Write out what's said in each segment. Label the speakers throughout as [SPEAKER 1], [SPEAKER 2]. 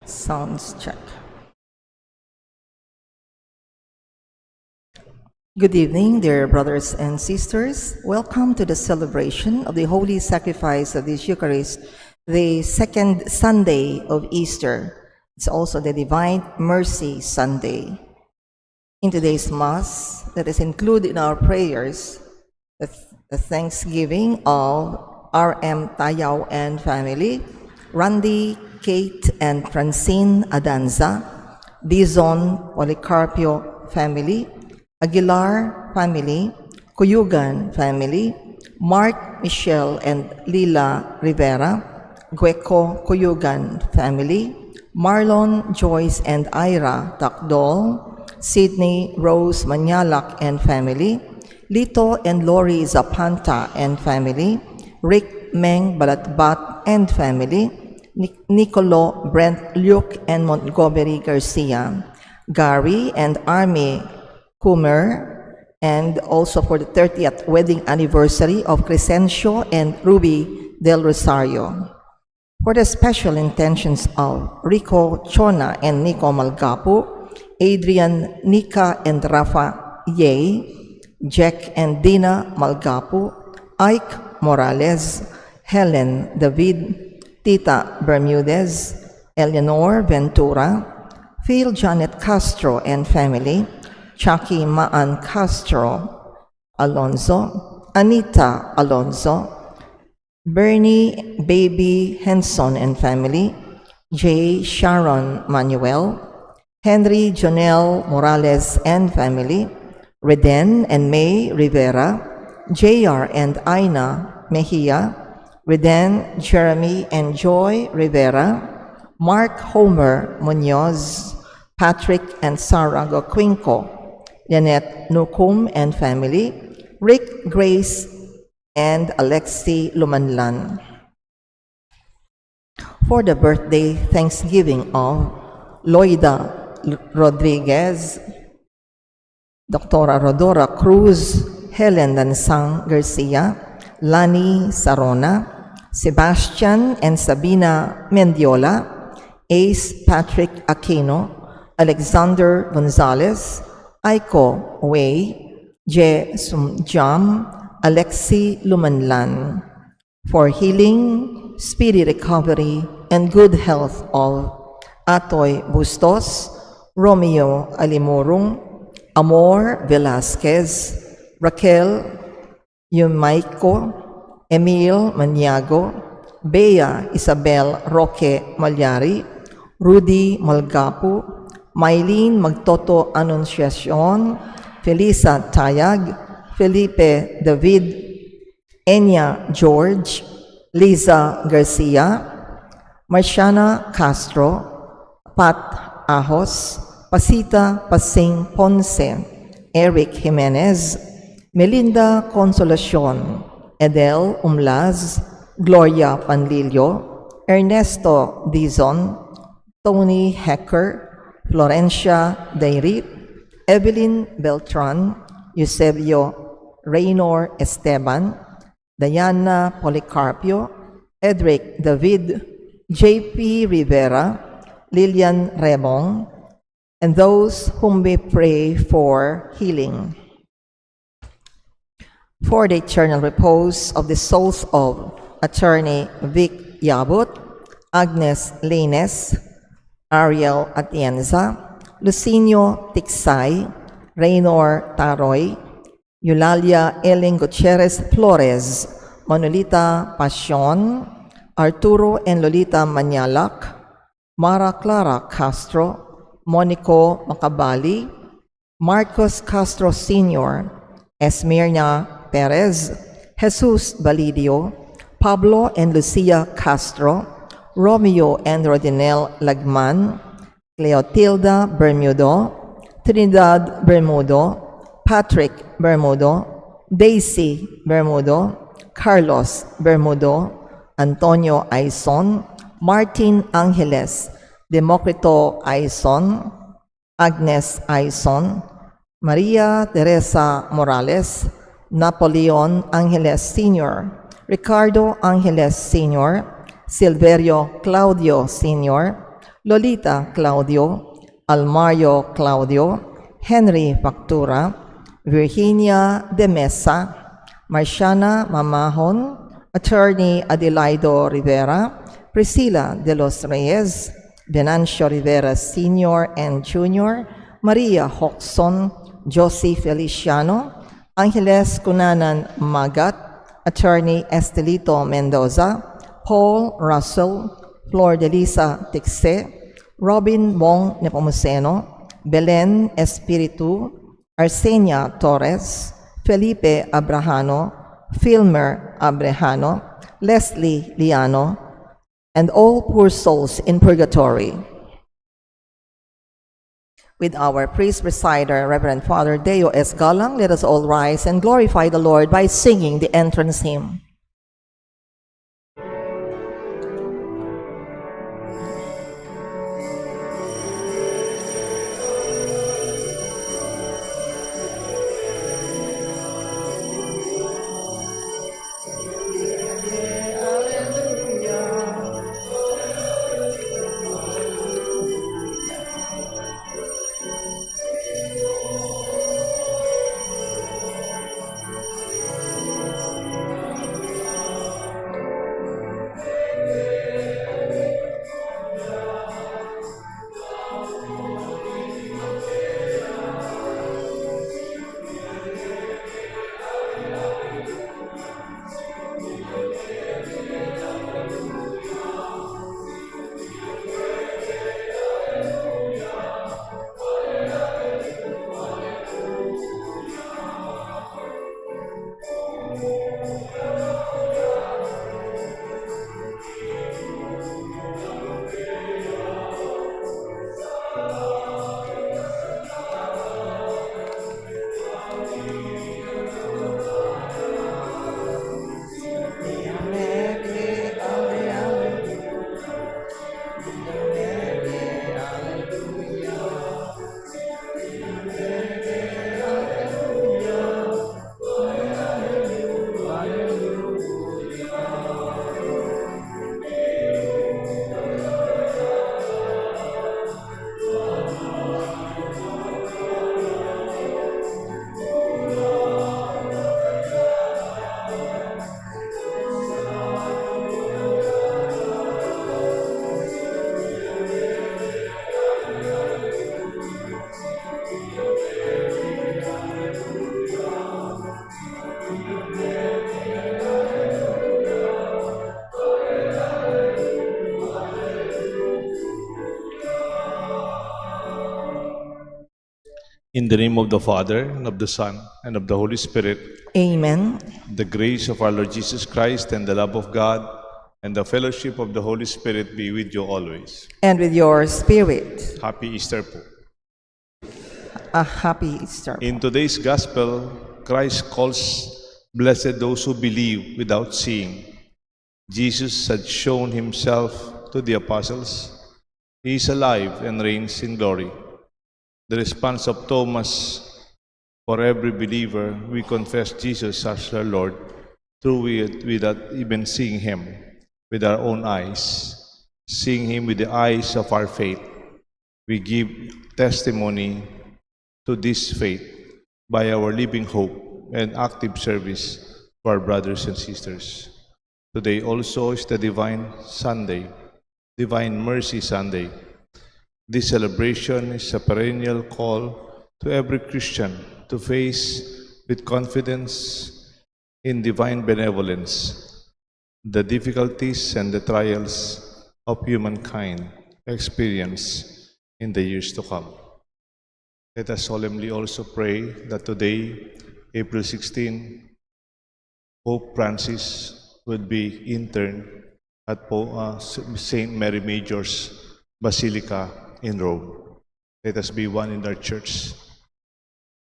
[SPEAKER 1] Sounds check. Good evening, dear brothers and sisters. Welcome to the celebration of the Holy Sacrifice of this Eucharist, the second Sunday of Easter. It's also the Divine Mercy Sunday. In today's Mass, let us include in our prayers the thanksgiving of R.M. Tayao and family, Randy, Kate, and Francine Adanza, Dizon Policarpio family, Aguilar family, Cuyugan family, Mark, Michelle, and Lila Rivera, Gueco Cuyugan family, Marlon, Joyce, and Ira Takdol, Sydney, Rose Manyalak and family, Lito and Lori Zapanta and family, Rick Meng Balatbat and family, Nicolo, Brent, Luke, and Montgomery Garcia, Gary and Army Coomer, and also for the 30th wedding anniversary of Crescencio and Ruby del Rosario. For the special intentions of Rico Chona and Nico Malgapo, Adrian, Nika, and Rafa Ye, Jack and Dina Malgapo, Ike Morales, Helen David, Tita Bermudez, Eleanor Ventura, Phil Janet Castro and family, Chucky Maan Castro Alonzo, Anita Alonzo, Bernie Baby Henson and family, J. Sharon Manuel, Henry Jonel Morales and family, Reden and May Rivera, JR and Aina Mejia, Reden, Jeremy, and Joy Rivera, Mark Homer Munoz, Patrick and Sarah Goquinco, Janet Nukum and family, Rick, Grace, and Alexi Lumanlan. For the birthday Thanksgiving of Loida Rodriguez, Dr. Rodora Cruz, Helen Dansang Garcia, Lani Sarona, Sebastian and Sabina Mendiola, Ace Patrick Aquino, Alexander Gonzalez, Aiko Wei, Je Sumjam, Alexi Lumanlan, for healing, speedy recovery, and good health of Atoy Bustos, Romeo Alimurong, Amor Velasquez, Raquel Yumayko, Emil Maniago, Bea Isabel Roque Malyari, Rudy Malgapo, Mylene Magtoto Anunciacion, Felisa Tayag, Felipe David, Enya George, Liza Garcia, Marciana Castro, Pat Ahos, Pasita Pasing Ponce, Eric Jimenez, Melinda Consolacion, Edel Umlaz, Gloria Panlilio, Ernesto Dizon, Tony Hecker, Florencia Dairit, Evelyn Beltran, Eusebio Raynor Esteban, Diana Policarpio, Edric David, J.P. Rivera, Lilian Remong, and those whom we pray for healing. For the eternal repose of the souls of Attorney Vic Yabut, Agnes Lanes, Ariel Atienza, Lucinio Tiksay, Raynor Taroy, Eulalia Ellen Gutierrez Flores, Manolita Pasion, Arturo and Lolita Manyalak, Mara Clara Castro, Monico Macabali, Marcos Castro Sr., Esmirna Perez, Jesus Balidio, Pablo and Lucia Castro, Romeo and Rodinel Lagman, Cleotilda Bermudo, Trinidad Bermudo, Patrick Bermudo, Daisy Bermudo, Carlos Bermudo, Antonio Aison, Martin Angeles, Democrito Aison, Agnes Aison, Maria Teresa Morales, Napoleon Angeles Sr., Ricardo Angeles Sr., Silverio Claudio Sr., Lolita Claudio, Almario Claudio, Henry Factura, Virginia de Mesa, Marciana Mamahon, Attorney Adelaido Rivera, Priscilla de los Reyes, Venancio Rivera Sr. and Jr., Maria Hoxon, Josie Feliciano, Angeles Cunanan Magat, Attorney Estelito Mendoza, Paul Russell, Flor de Lisa Tixe, Robin Bong Nepomuceno, Belen Espiritu, Arsenia Torres, Felipe Abrahano, Filmer Abrahano, Leslie Liano, and all poor souls in purgatory. With our priest presider, Reverend Father Deo S. Galang, let us all rise and glorify the Lord by singing the entrance hymn.
[SPEAKER 2] In the name of the Father, and of the Son, and of the Holy Spirit,
[SPEAKER 1] Amen.
[SPEAKER 2] the grace of our Lord Jesus Christ, and the love of God, and the fellowship of the Holy Spirit be with you always.
[SPEAKER 1] And with your spirit,
[SPEAKER 2] Happy Easter po.
[SPEAKER 1] a happy Easter.
[SPEAKER 2] In today's Gospel, Christ calls blessed those who believe without seeing. Jesus had shown himself to the apostles. He is alive and reigns in glory. The response of Thomas: for every believer, we confess Jesus as our Lord, through it without even seeing him with our own eyes, seeing him with the eyes of our faith. We give testimony to this faith by our living hope and active service for our brothers and sisters. Today also is the Divine Sunday, Divine Mercy Sunday. This celebration is a perennial call to every Christian to face with confidence in divine benevolence the difficulties and the trials of humankind experience in the years to come. Let us solemnly also pray that today, April 16, Pope Francis would be interned at St. Mary Major's Basilica in Rome. Let us be one in our church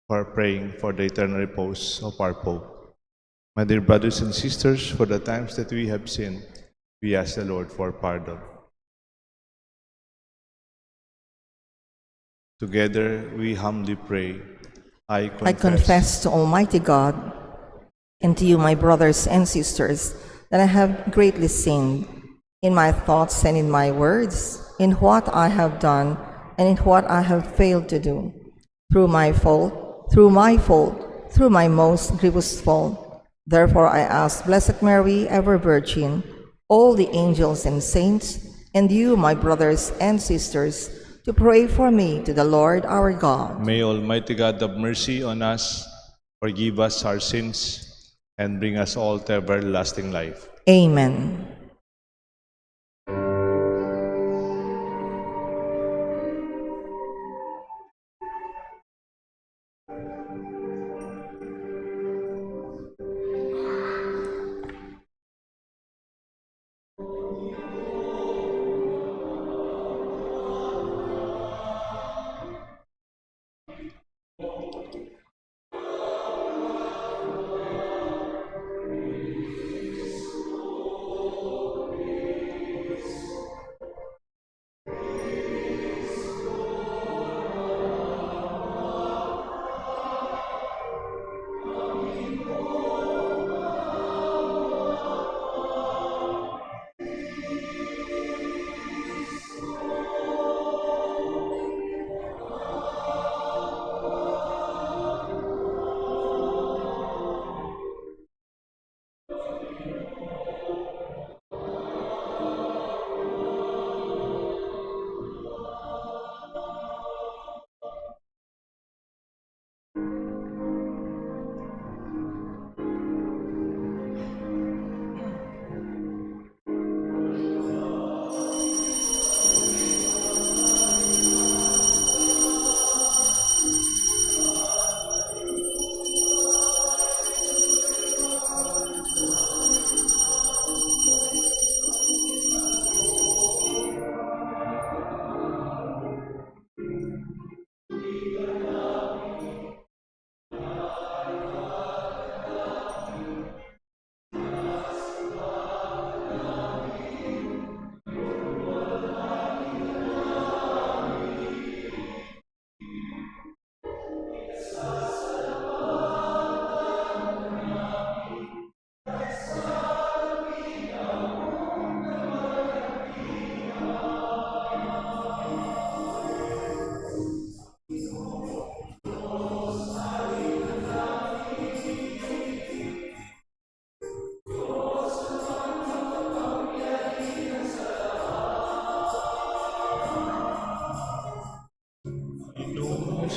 [SPEAKER 2] for praying for the eternal repose of our Pope. My dear brothers and sisters, for the times that we have sinned, we ask the Lord for pardon. Together we humbly pray. I
[SPEAKER 1] confess to Almighty God and to you, my brothers and sisters, that I have greatly sinned in my thoughts and in my words, in what I have done and in what I have failed to do, through my fault, through my most grievous fault. Therefore I ask Blessed Mary, ever Virgin, all the angels and saints, and you, my brothers and sisters, to pray for me to the Lord our God.
[SPEAKER 2] May Almighty God have mercy on us, forgive us our sins, and bring us all to everlasting life.
[SPEAKER 1] Amen.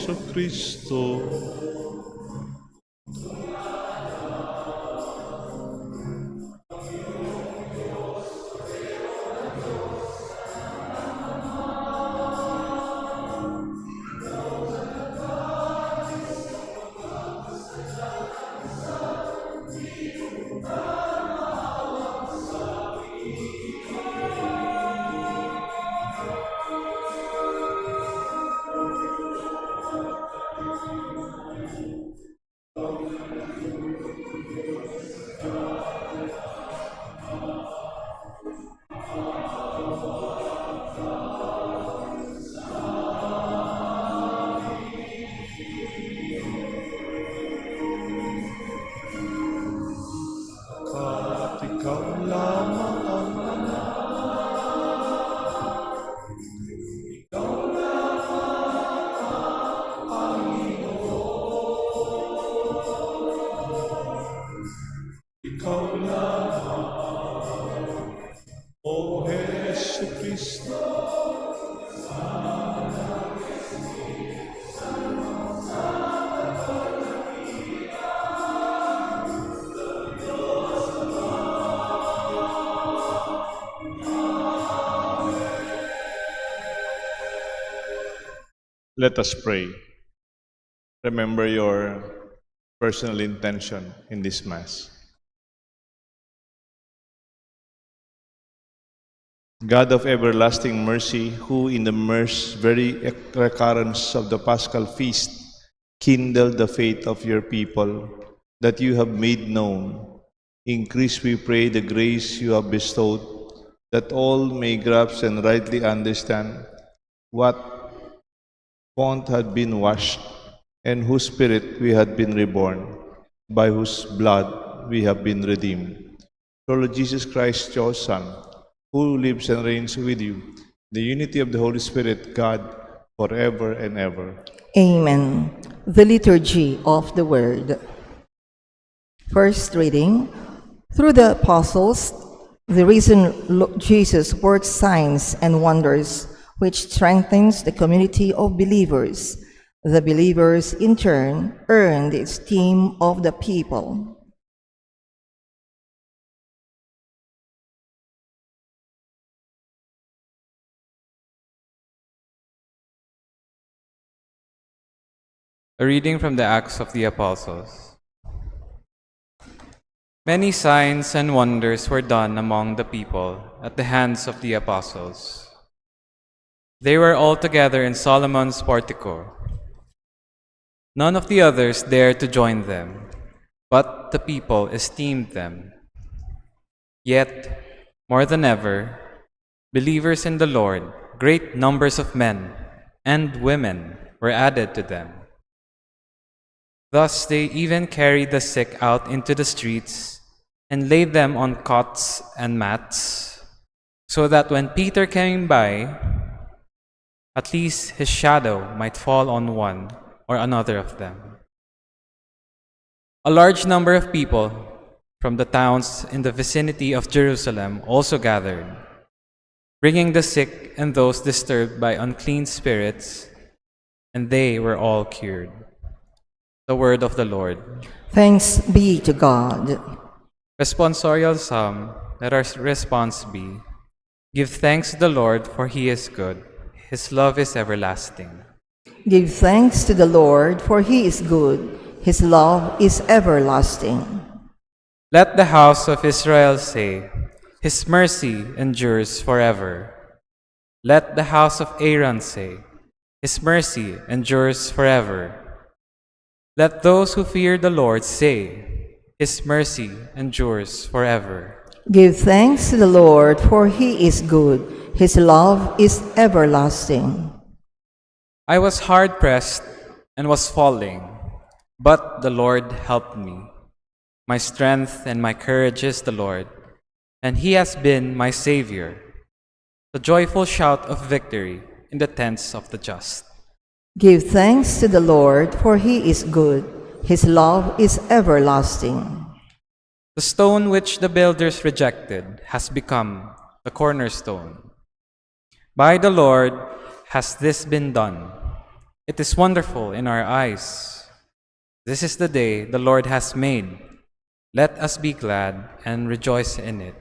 [SPEAKER 2] Jesu Cristo, at ikaw lamang ang ikaw lamang, O Jesu Cristo. Let us pray. Remember your personal intention in this Mass. God of everlasting mercy, who in the very recurrence of the Paschal feast kindled the faith of your people that you have made known, increase, we pray, the grace you have bestowed, that all may grasp and rightly understand what font had been washed, and whose spirit we had been reborn, by whose blood we have been redeemed. Through Lord Jesus Christ, your Son, who lives and reigns with you, the unity of the Holy Spirit, God, forever and ever.
[SPEAKER 1] Amen. The Liturgy of the Word. First reading. Through the apostles, the risen Jesus works signs and wonders, which strengthens the community of believers. The believers, in turn, earn the esteem of the people.
[SPEAKER 3] A reading from the Acts of the Apostles. Many signs and wonders were done among the people at the hands of the apostles. They were all together in Solomon's portico. None of the others dared to join them, but the people esteemed them. Yet, more than ever, believers in the Lord, great numbers of men and women were added to them. Thus they even carried the sick out into the streets and laid them on cots and mats, so that when Peter came by, at least his shadow might fall on one or another of them. A large number of people from the towns in the vicinity of Jerusalem also gathered, bringing the sick and those disturbed by unclean spirits, and they were all cured. The word of the Lord.
[SPEAKER 1] Thanks be to God.
[SPEAKER 3] Responsorial Psalm, let our response be, give thanks to the Lord, for he is good. His love is everlasting.
[SPEAKER 1] Give thanks to the Lord, for he is good. His love is everlasting.
[SPEAKER 3] Let the house of Israel say, his mercy endures forever. Let the house of Aaron say, his mercy endures forever. Let those who fear the Lord say, his mercy endures forever.
[SPEAKER 1] Give thanks to the Lord, for he is good. His love is everlasting.
[SPEAKER 3] I was hard-pressed and was falling, but the Lord helped me. My strength and my courage is the Lord, and he has been my Savior. The joyful shout of victory in the tents of the just.
[SPEAKER 1] Give thanks to the Lord, for he is good. His love is everlasting.
[SPEAKER 3] The stone which the builders rejected has become the cornerstone. By the Lord has this been done. It is wonderful in our eyes. This is the day the Lord has made. Let us be glad and rejoice in it.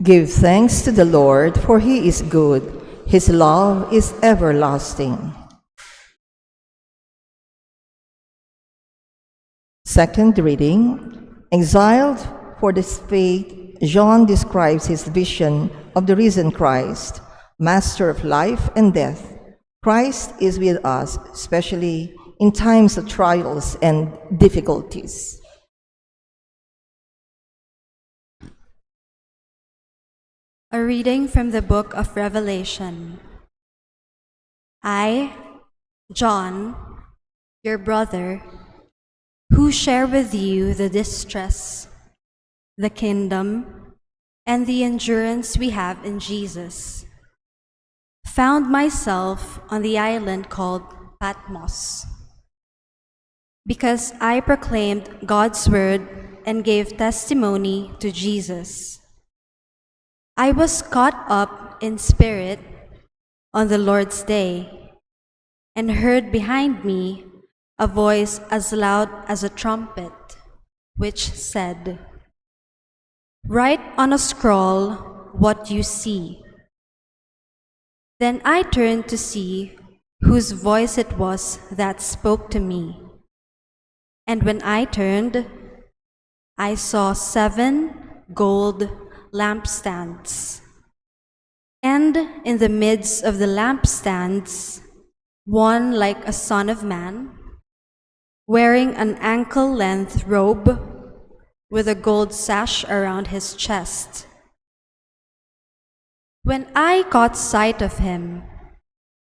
[SPEAKER 1] Give thanks to the Lord, for he is good. His love is everlasting. Second reading. Exiled for this faith, John describes his vision of the risen Christ, master of life and death. Christ is with us, especially in times of trials and difficulties.
[SPEAKER 4] A reading from the book of Revelation. I, John, your brother, who share with you the distress, the kingdom, and the endurance we have in Jesus, found myself on the island called Patmos, because I proclaimed God's word and gave testimony to Jesus. I was caught up in spirit on the Lord's day and heard behind me a voice as loud as a trumpet, which said, "Write on a scroll what you see." Then I turned to see whose voice it was that spoke to me. And when I turned, I saw 7 gold lampstands. And in the midst of the lampstands, one like a son of man, wearing an ankle-length robe with a gold sash around his chest. When I caught sight of him,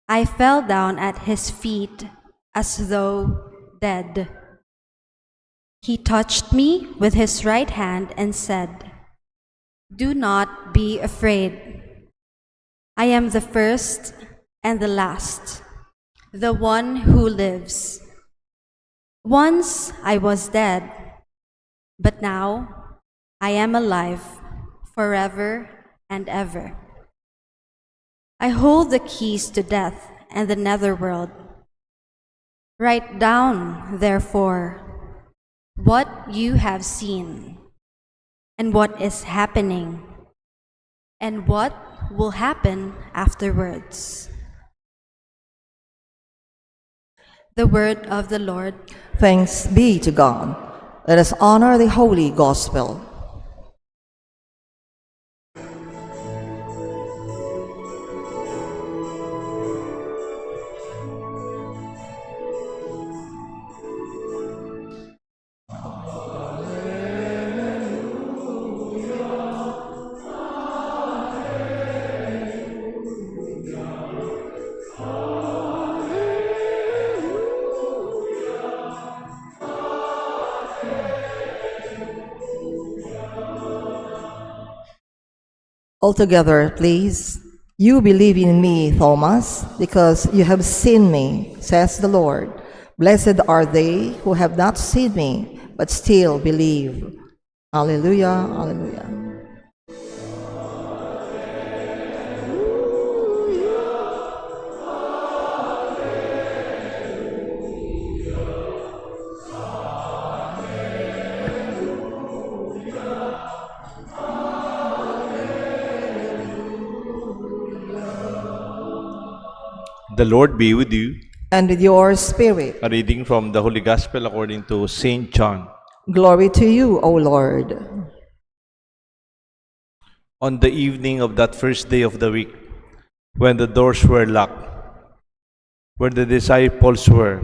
[SPEAKER 4] I fell down at his feet as though dead. He touched me with his right hand and said, "Do not be afraid. I am the first and the last, the one who lives. Once I was dead, but now I am alive forever and ever. I hold the keys to death and the netherworld. Write down, therefore, what you have seen, and what is happening, and what will happen afterwards. The word of the Lord.
[SPEAKER 1] Thanks be to God. Let us honor the Holy Gospel. Altogether, please. You believe in me, Thomas, because you have seen me, says the Lord. Blessed are they who have not seen me, but still believe. Alleluia, alleluia.
[SPEAKER 2] The Lord be with you.
[SPEAKER 1] And with your spirit,
[SPEAKER 2] A reading from the Holy Gospel according to Saint John.
[SPEAKER 1] glory to you, O Lord.
[SPEAKER 2] On the evening of that first day of the week, when the doors were locked, where the disciples were,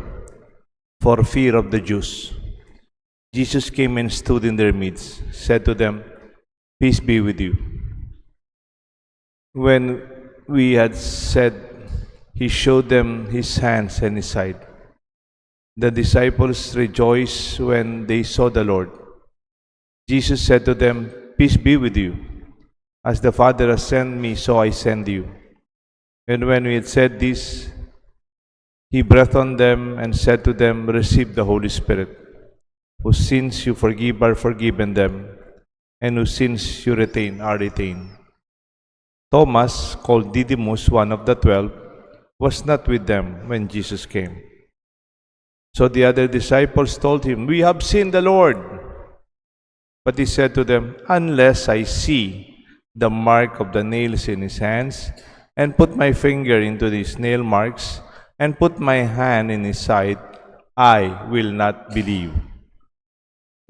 [SPEAKER 2] for fear of the Jews, Jesus came and stood in their midst, said to them, "Peace be with you." When we had said, he showed them his hands and his side. The disciples rejoiced when they saw the Lord. Jesus said to them, "Peace be with you. As the Father has sent me, so I send you." And when we had said this, he breathed on them and said to them, "Receive the Holy Spirit. Whose sins you forgive are forgiven them, and whose sins you retain are retained." Thomas, called Didymus, one of the 12, was not with them when Jesus came. So the other disciples told him, "We have seen the Lord." But he said to them, "Unless I see the mark of the nails in his hands, and put my finger into these nail marks, and put my hand in his side, I will not believe."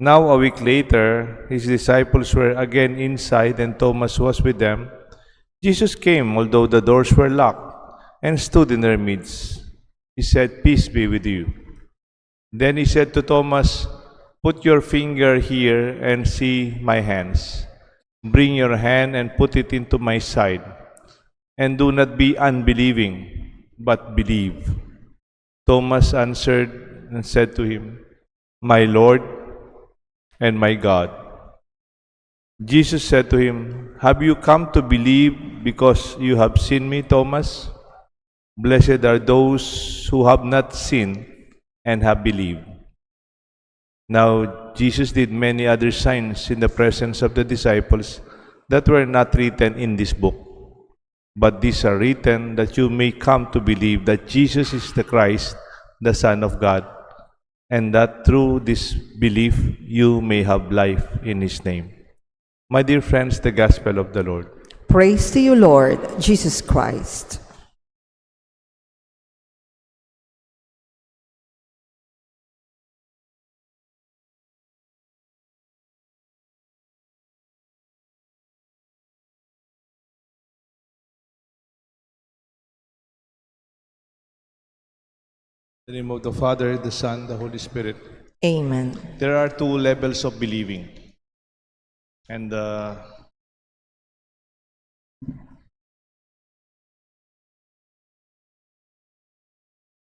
[SPEAKER 2] Now a week later, his disciples were again inside, and Thomas was with them. Jesus came, although the doors were locked, and stood in their midst. He said, "Peace be with you." Then he said to Thomas, "Put your finger here and see my hands. Bring your hand and put it into my side. And do not be unbelieving, but believe." Thomas answered and said to him, "My Lord and my God." Jesus said to him, "Have you come to believe because you have seen me, Thomas? Blessed are those who have not seen and have believed." Now Jesus did many other signs in the presence of the disciples that were not written in this book. But these are written that you may come to believe that Jesus is the Christ, the Son of God, and that through this belief you may have life in His name. My dear friends, the Gospel of the Lord.
[SPEAKER 1] Praise to you, Lord Jesus Christ.
[SPEAKER 2] In the name of the Father, the Son, the Holy Spirit.
[SPEAKER 1] Amen.
[SPEAKER 2] There are two levels of believing. And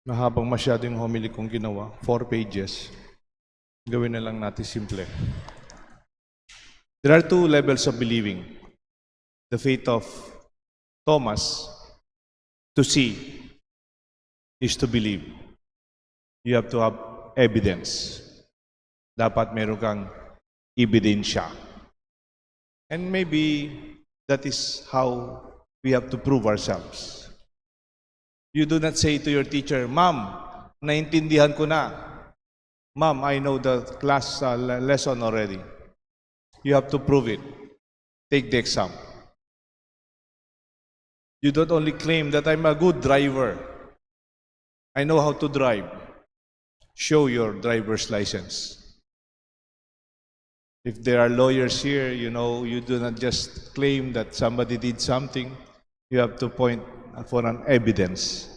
[SPEAKER 2] mahabang masyado yung homily kong ginawa. 4 pages. Gawin na lang natin simple. There are two levels of believing. The faith of Thomas To see is to believe. You have to have evidence. Dapat meron kang ebidensya. And maybe that is how we have to prove ourselves. You do not say to your teacher, Ma'am, naintindihan ko na. Ma'am, I know the class lesson already. You have to prove it. Take the exam. You don't only claim that I'm a good driver. I know how to drive. Show your driver's license. If there are lawyers here, you know, you do not just claim that somebody did something. You have to point for an evidence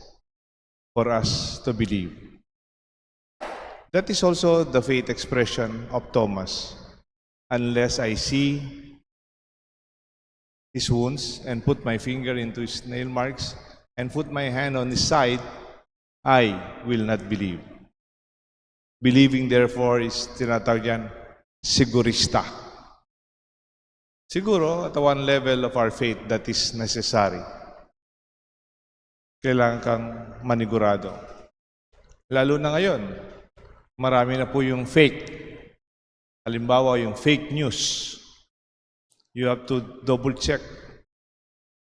[SPEAKER 2] for us to believe. That is also the faith expression of Thomas. Unless I see his wounds and put my finger into his nail marks and put my hand on his side, I will not believe. Believing, therefore, is tinatawag yan, sigurista. Siguro, at one level of our faith that is necessary. Kailangan kang manigurado. Lalo na ngayon, marami na po yung fake. Halimbawa, yung fake news. You have to double check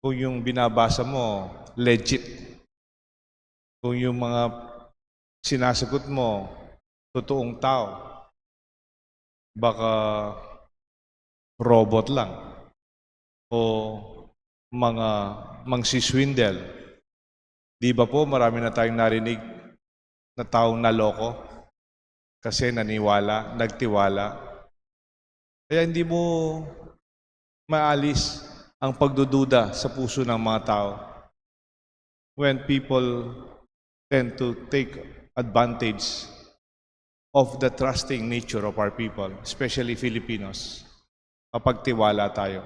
[SPEAKER 2] kung yung binabasa mo legit. Kung yung mga sinasagot mo totoong tao. Baka robot lang. O mga mangsiswindel. Di ba po marami na tayong narinig na taong naloko kasi naniwala, nagtiwala. Kaya hindi mo maalis ang pagdududa sa puso ng mga tao when people tend to take advantage of the trusting nature of our people, especially Filipinos, kapag tiwala tayo.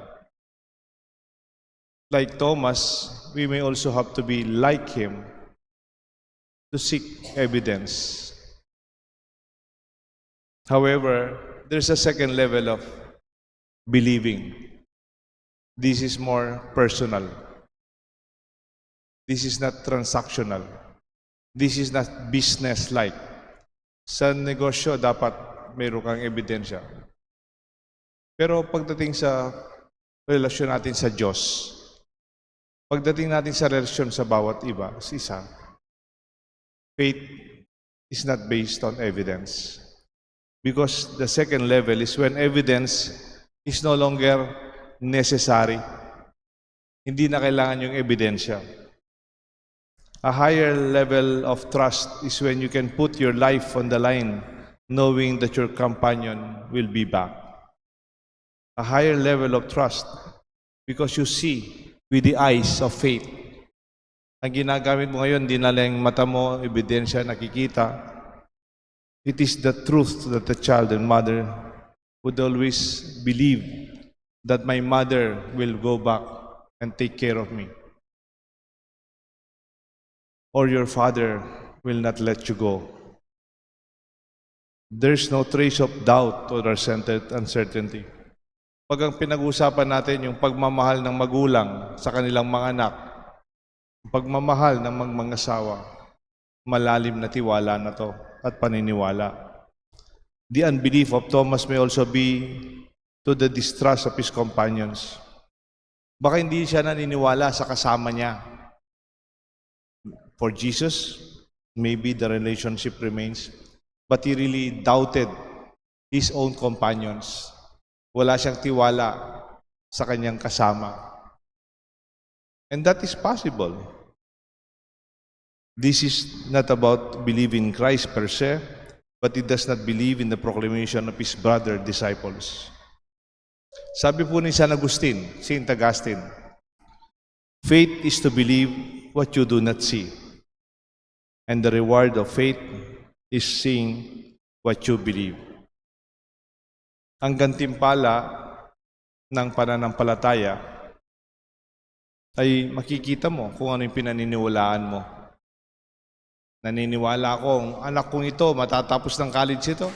[SPEAKER 2] Like Thomas, we may also have to be like him to seek evidence. However, there's a second level of believing. This is more personal. This is not transactional. This is not business-like. Sa negosyo, dapat mayroon kang ebidensya. Pero pagdating sa relasyon natin sa Diyos, pagdating natin sa relasyon sa bawat isa, faith is not based on evidence. Because the second level is when evidence is no longer necessary. Hindi na kailangan yung ebidensya. A higher level of trust is when you can put your life on the line knowing that your companion will be back. A higher level of trust because you see with the eyes of faith. Ang ginagamit mo ngayon, di na lang mata mo, ebidensya, nakikita. It is the truth that the child and mother would always believe that my mother will go back and take care of me. Or your father will not let you go. There's no trace of doubt or uncertainty. Pag ang pinag-uusapan natin yung pagmamahal ng magulang sa kanilang mga anak, pagmamahal ng mga asawa, malalim na tiwala na to at paniniwala. The unbelief of Thomas may also be to the distrust of his companions. Baka hindi siya naniniwala sa kasama niya. For Jesus, maybe the relationship remains, but he really doubted his own companions. Wala siyang tiwala sa kanyang kasama. And that is possible. This is not about believing in Christ per se, but he does not believe in the proclamation of his brother disciples. Sabi po ni San Agustin, Saint Augustine, faith is to believe what you do not see. And the reward of faith is seeing what you believe. Ang gantimpala ng pananampalataya ay makikita mo kung ano yung pinaniniwalaan mo. Naniniwala akong anak kong ito matatapos ng college ito,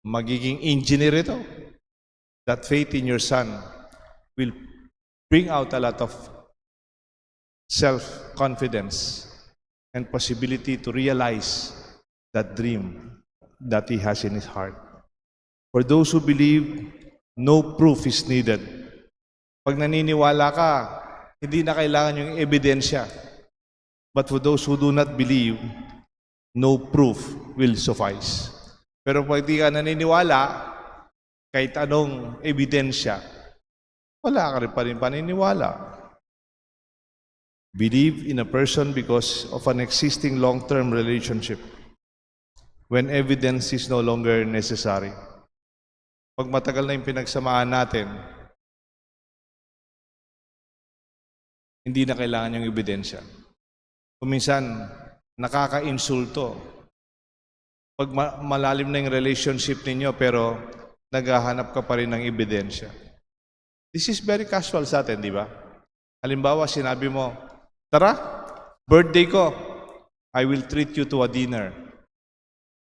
[SPEAKER 2] magiging engineer ito. That faith in your son will bring out a lot of self-confidence, and possibility to realize that dream that he has in his heart. For those who believe, no proof is needed. Pag naniniwala ka, hindi na kailangan yung ebidensya. But for those who do not believe, no proof will suffice. Pero pag di ka naniniwala, kahit anong ebidensya, wala ka rin pa rin paniniwala. Believe in a person because of an existing long-term relationship when evidence is no longer necessary. Pag matagal na yung pinagsamahan natin, hindi na kailangan yung ebidensya. Kuminsan, nakaka-insulto. Pag malalim na yung relationship ninyo pero naghahanap ka pa rin ng ebidensya. This is very casual sa atin, di ba? Halimbawa, sinabi mo, tara, birthday ko, I will treat you to a dinner.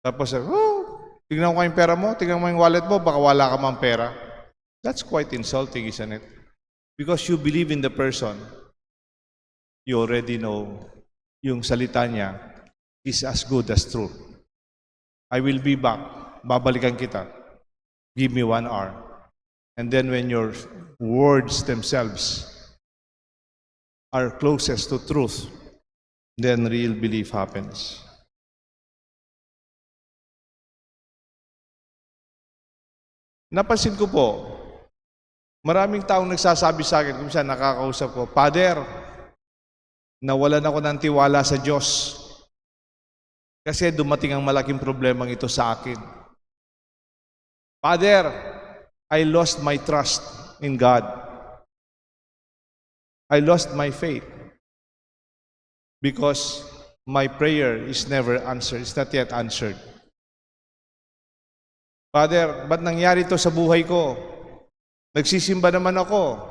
[SPEAKER 2] Tapos, tingnan ko yung pera mo, tingnan mo yung wallet mo, baka wala ka mang pera. That's quite insulting, isn't it? Because you believe in the person, you already know yung salita niya is as good as true. I will be back. Babalikan kita. Give me 1 hour. And then when your words themselves are closest to truth, then real belief happens. Napansin ko po, maraming taong nagsasabi sa akin, kung siya nakakausap ko, Father, nawalan ako ng tiwala sa Diyos kasi dumating ang malaking problemang ito sa akin. Father, I lost my trust in God. I lost my faith because my prayer is never answered. It's not yet answered. Father, ba't nangyari ito sa buhay ko? Nagsisimba naman ako.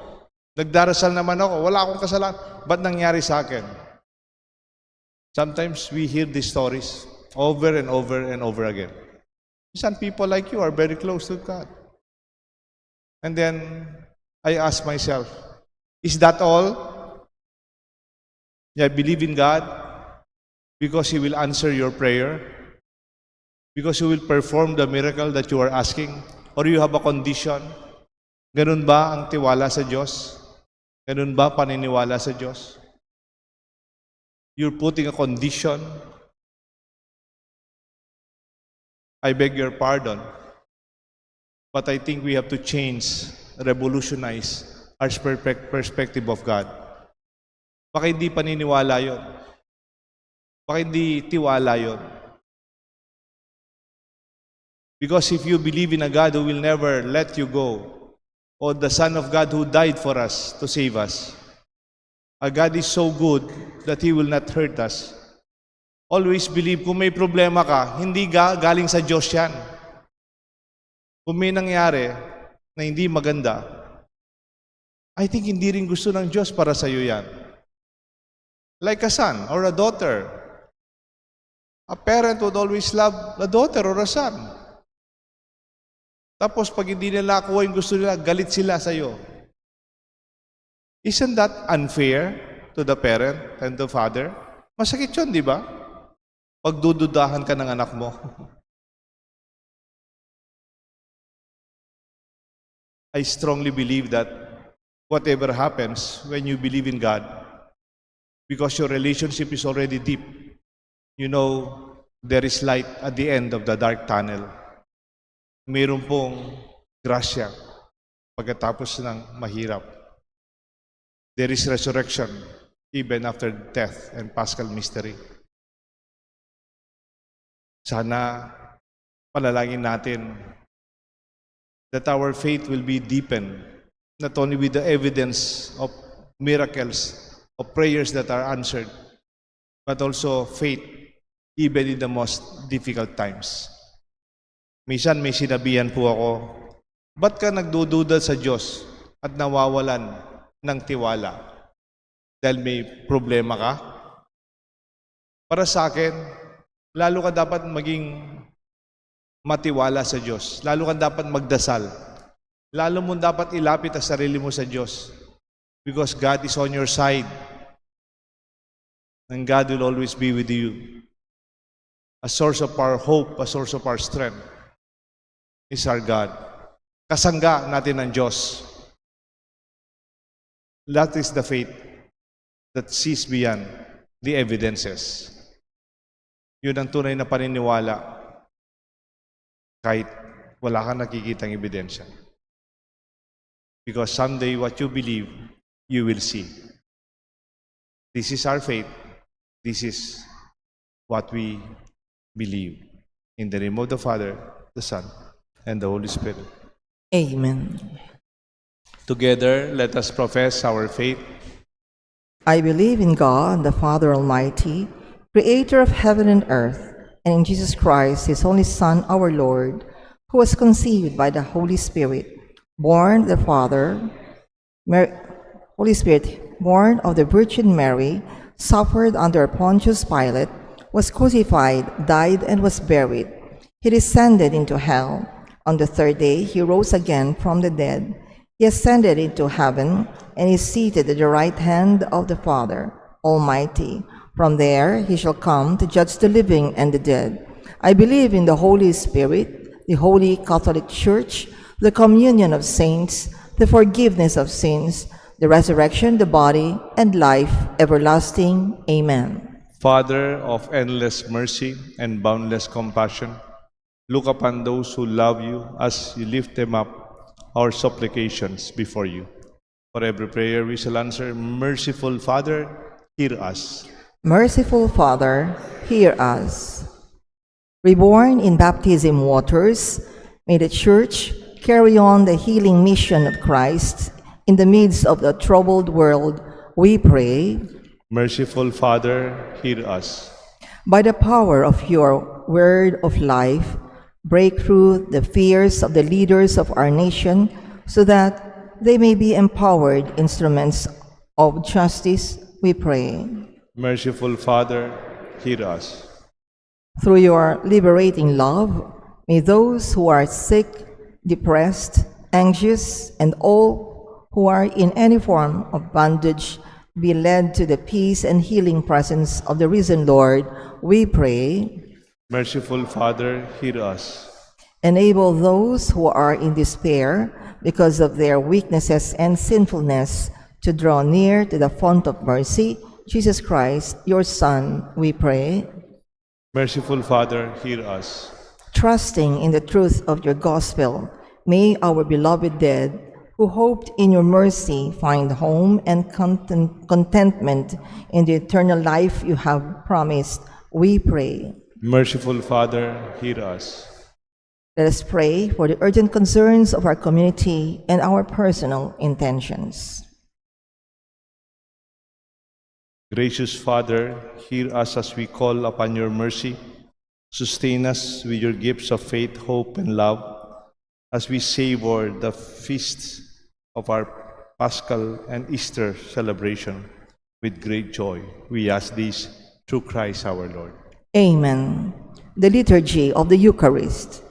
[SPEAKER 2] Nagdarasal naman ako. Wala akong kasalanan. Ba't nangyari sa akin? Sometimes we hear these stories over and over and over again. Some people like you are very close to God. And then I ask myself, is that all? I believe in God because He will answer your prayer, because He will perform the miracle that you are asking, or you have a condition. Ganun ba ang tiwala sa Diyos? Ganun ba paniniwala sa Diyos? You're putting a condition. I beg your pardon, but I think we have to change, revolutionize our perspective of God. Baka hindi paniniwala yun. Baka hindi tiwala yun. Because if you believe in a God who will never let you go, or the Son of God who died for us to save us, a God is so good that He will not hurt us. Always believe, kung may problema ka, hindi galing sa Diyos yan. Kung may nangyari na hindi maganda, I think hindi rin gusto ng Diyos para sa iyo yan. Like a son or a daughter. A parent would always love a daughter or a son. Tapos pag hindi nila nakuha yung gusto nila, galit sila sa iyo. Isn't that unfair to the parent and the father? Masakit yun, di ba? Pagdududahan ka ng anak mo. I strongly believe that whatever happens when you believe in God, because your relationship is already deep, you know there is light at the end of the dark tunnel. Mayroon pong grasya pagkatapos ng mahirap. There is resurrection even after death and Paschal mystery. Sana panalangin natin that our faith will be deepened, not only with the evidence of miracles, of prayers that are answered, but also faith even in the most difficult times. Minsan may sinabihan po ako, ba't ka nagdududa sa Diyos at nawawalan ng tiwala? Dahil may problema ka? Para sa akin, lalo ka dapat maging matiwala sa Diyos. Lalo ka dapat magdasal. Lalo mo dapat ilapit ang sarili mo sa Diyos. Because God is on your side. And God will always be with you. A source of our hope, a source of our strength is our God. Kasangga natin ang Diyos. That is the faith that sees beyond the evidences. Yun ang tunay na paniniwala kahit wala kang nakikitang ebidensya. Because someday what you believe, you will see. This is our faith. This is what we believe. In the name of the Father, the Son, and the Holy Spirit.
[SPEAKER 1] Amen.
[SPEAKER 2] Together, let us profess our faith.
[SPEAKER 1] I believe in God, the Father Almighty, creator of heaven and earth, and in Jesus Christ, his only Son, our Lord, who was conceived by the Holy Spirit, born of the born of the Virgin Mary, suffered under Pontius Pilate, was crucified, died, and was buried. He descended into hell. On the third day, he rose again from the dead. He ascended into heaven and is seated at the right hand of the Father Almighty. From there, he shall come to judge the living and the dead. I believe in the Holy Spirit, the Holy Catholic Church, the communion of saints, the forgiveness of sins, the resurrection of the body, and life everlasting. Amen.
[SPEAKER 2] Father of endless mercy and boundless compassion, look upon those who love you as you lift them up, our supplications before you. For every prayer we shall answer, merciful Father, hear us.
[SPEAKER 1] Merciful Father, hear us. Reborn in baptism waters, may the Church carry on the healing mission of Christ in the midst of the troubled world, we pray.
[SPEAKER 2] Merciful Father, hear us.
[SPEAKER 1] By the power of your word of life, break through the fears of the leaders of our nation so that they may be empowered instruments of justice, we pray.
[SPEAKER 2] Merciful Father, hear us.
[SPEAKER 1] Through your liberating love, may those who are sick, depressed, anxious, and all who are in any form of bondage be led to the peace and healing presence of the risen Lord, we pray.
[SPEAKER 2] Merciful Father, hear us.
[SPEAKER 1] Enable those who are in despair because of their weaknesses and sinfulness to draw near to the font of mercy, Jesus Christ, your Son, we pray.
[SPEAKER 2] Merciful Father, hear us.
[SPEAKER 1] Trusting in the truth of your gospel, may our beloved dead, who hoped in your mercy, find home and contentment in the eternal life you have promised, we pray.
[SPEAKER 2] Merciful Father, hear us.
[SPEAKER 1] Let us pray for the urgent concerns of our community and our personal intentions.
[SPEAKER 2] Gracious Father, hear us as we call upon your mercy. Sustain us with your gifts of faith, hope, and love as we savor the feasts of our Paschal and Easter celebration with great joy. We ask this through Christ our Lord.
[SPEAKER 1] Amen. The Liturgy of the Eucharist.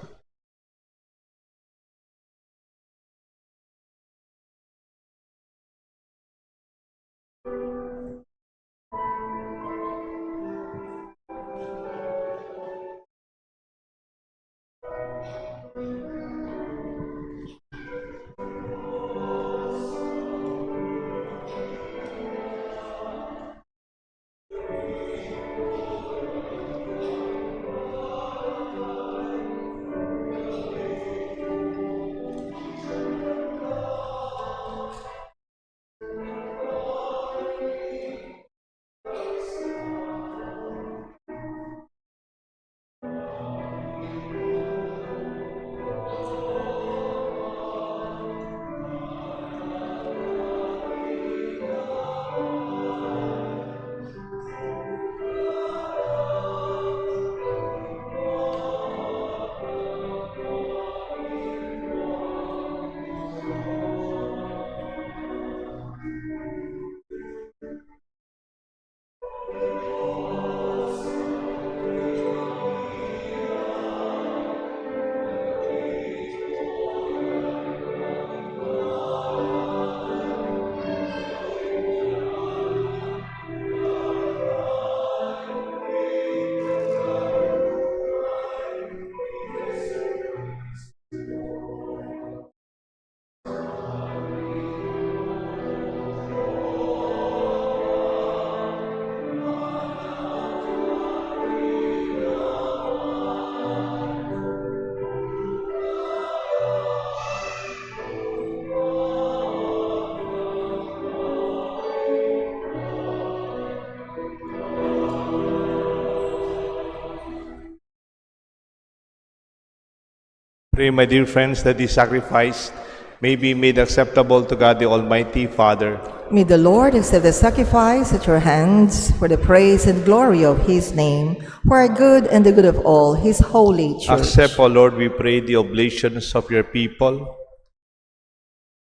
[SPEAKER 2] Pray, my dear friends, that this sacrifice may be made acceptable to God the Almighty Father.
[SPEAKER 1] May the Lord accept the sacrifice at your hands for the praise and glory of his name, for our good and the good of all his holy church.
[SPEAKER 2] Accept, O Lord, we pray, the oblations of your people,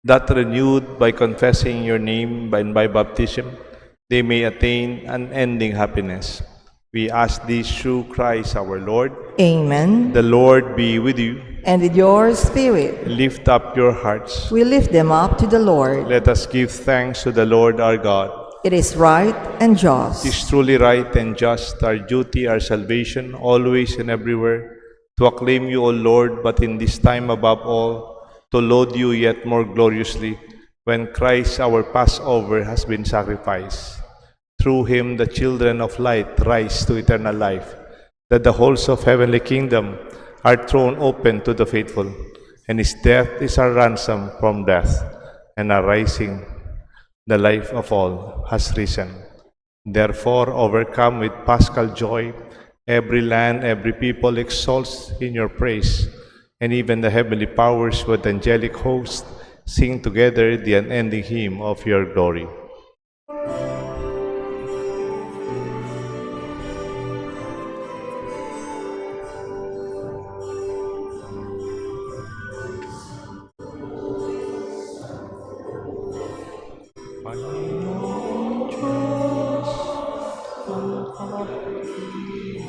[SPEAKER 2] that renewed by confessing your name and by baptism, they may attain unending happiness. We ask this through Christ our Lord.
[SPEAKER 1] Amen.
[SPEAKER 2] The Lord be with you.
[SPEAKER 1] And with your spirit,
[SPEAKER 2] Lift up your hearts.
[SPEAKER 1] we lift them up to the Lord.
[SPEAKER 2] Let us give thanks to the Lord our God.
[SPEAKER 1] It is right and
[SPEAKER 2] It is
[SPEAKER 1] just,
[SPEAKER 2] truly right and just, our duty, our salvation, always and everywhere, to acclaim you, O Lord, but in this time above all, to laud you yet more gloriously, when Christ our Passover has been sacrificed. Through him the children of light rise to eternal life, that the halls of heavenly kingdom are thrown open to the faithful, and his death is our ransom from death, and our rising, the life of all, has risen. Therefore, overcome with paschal joy, every land, every people exalts in your praise, and even the heavenly powers with angelic host sing together the unending hymn of your glory. Panginoon Diyos, ang aking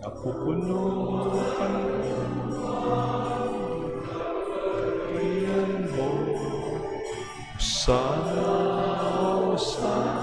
[SPEAKER 2] napupuno ka ng kayan mo. Sana, sana.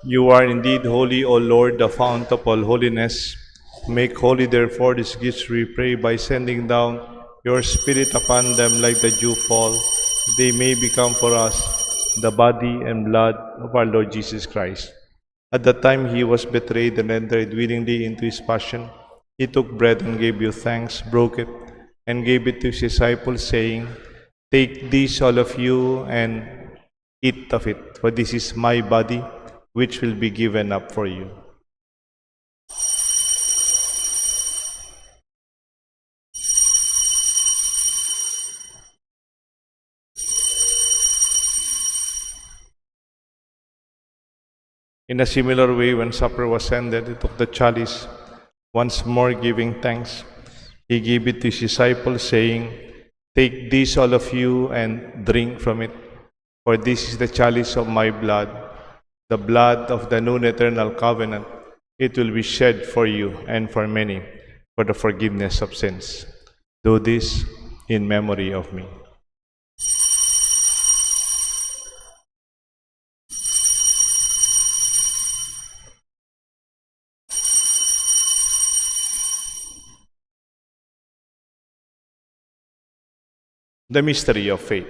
[SPEAKER 2] You are indeed holy, O Lord, the fount of all holiness. Make holy, therefore, these gifts, we pray, by sending down your Spirit upon them like the dew fall, that they may become for us the body and blood of our Lord Jesus Christ. At the time he was betrayed and entered willingly into his passion, he took bread and gave you thanks, broke it, and gave it to his disciples, saying, Take this, all of you, and eat of it, for this is my body, which will be given up for you. In a similar way, when supper was ended, he took the chalice, once more giving thanks. He gave it to his disciples, saying, Take this, all of you, and drink from it, for this is the chalice of my blood, the blood of the new and eternal covenant. It will be shed for you and for many for the forgiveness of sins. Do this in memory of me. The mystery of faith.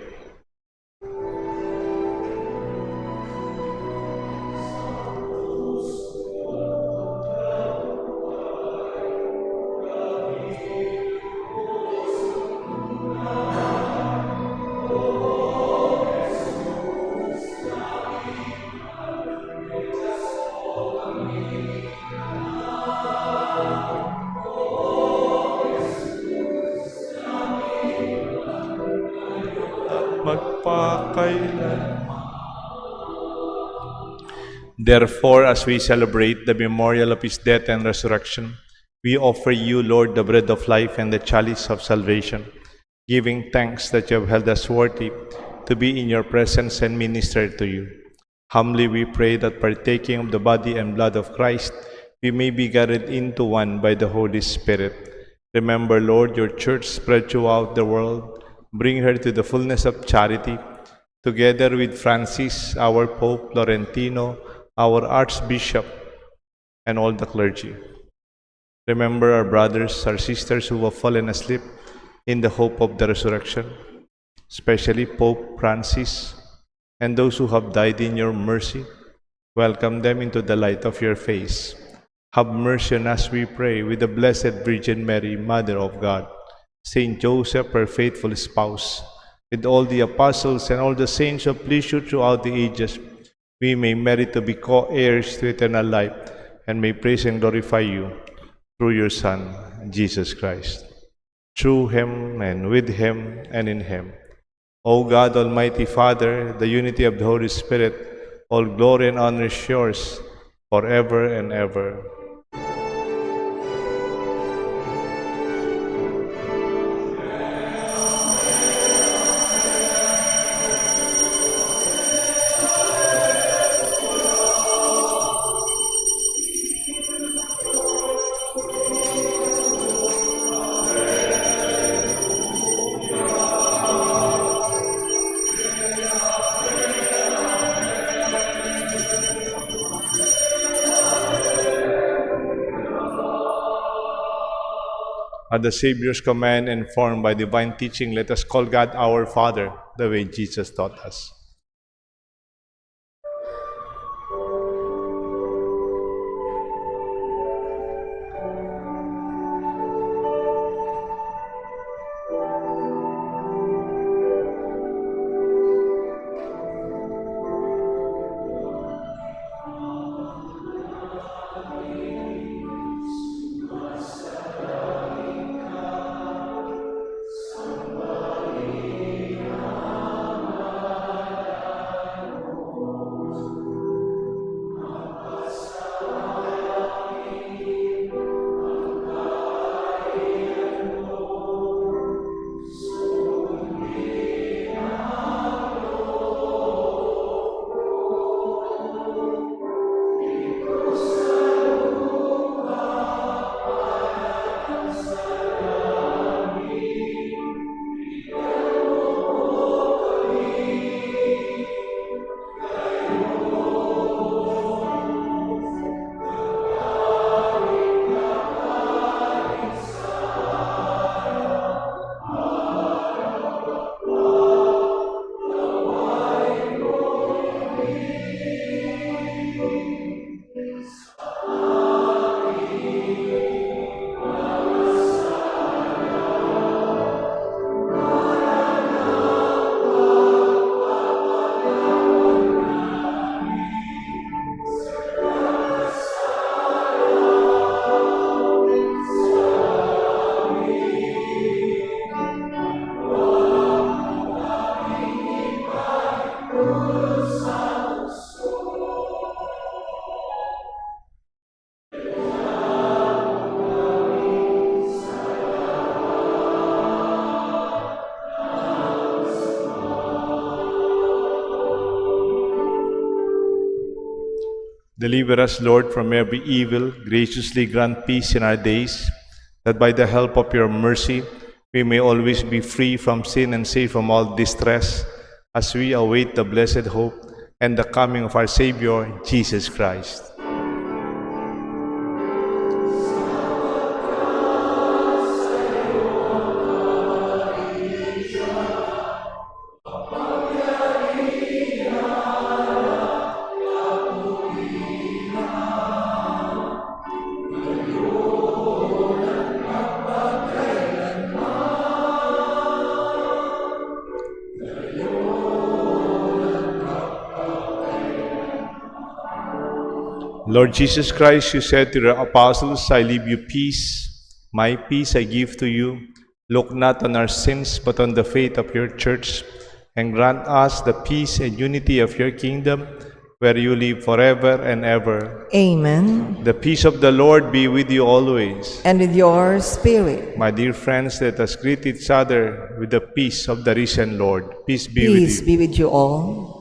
[SPEAKER 2] Magpakailan. Therefore, as we celebrate the memorial of his death and resurrection, we offer you, Lord, the bread of life and the chalice of salvation, giving thanks that you have held us worthy to be in your presence and minister to you. Humbly we pray that, partaking of the body and blood of Christ, we may be gathered into one by the Holy Spirit. Remember, Lord, your church spread throughout the world. Bring her to the fullness of charity, together with Francis, our Pope, Laurentino, our Archbishop, and all the clergy. Remember our brothers, our sisters who have fallen asleep in the hope of the resurrection, especially Pope Francis and those who have died in your mercy. Welcome them into the light of your face. Have mercy on us, we pray, with the Blessed Virgin Mary, Mother of God, Saint Joseph, her faithful spouse, with all the apostles and all the saints who please you throughout the ages, we may merit to be co-heirs to eternal life and may praise and glorify you through your Son, Jesus Christ. Through him and with him and in him. O God, Almighty Father, the unity of the Holy Spirit, all glory and honor is yours forever and ever. At the Savior's command and formed by divine teaching, let us call God our Father, the way Jesus taught us. Deliver us, Lord, from every evil. Graciously grant peace in our days, that by the help of your mercy we may always be free from sin and safe from all distress, as we await the blessed hope and the coming of our Savior, Jesus Christ. Lord Jesus Christ, you said to the apostles, I leave you peace, my peace I give to you. Look not on our sins, but on the faith of your church, and grant us the peace and unity of your kingdom, where you live forever and ever.
[SPEAKER 1] Amen.
[SPEAKER 2] The peace of the Lord be with you always.
[SPEAKER 1] And with your spirit.
[SPEAKER 2] My dear friends, let us greet each other with the peace of the risen Lord. Peace be with
[SPEAKER 1] Peace
[SPEAKER 2] you.
[SPEAKER 1] be with you all.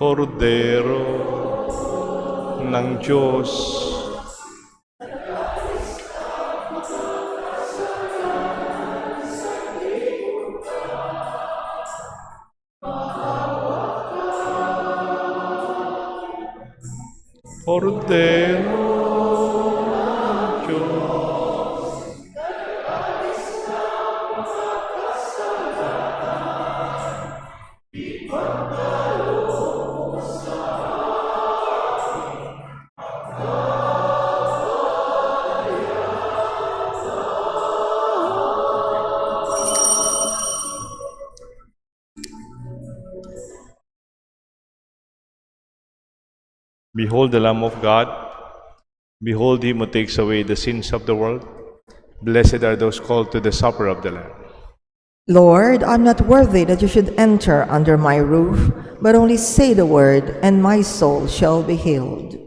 [SPEAKER 2] Kordero ng Diyos. Kordero ng Diyos. Behold the Lamb of God. Behold him who takes away the sins of the world. Blessed are those called to the supper of the Lamb.
[SPEAKER 1] Lord, I'm not worthy that you should enter under my roof, but only say the word, and my soul shall be healed.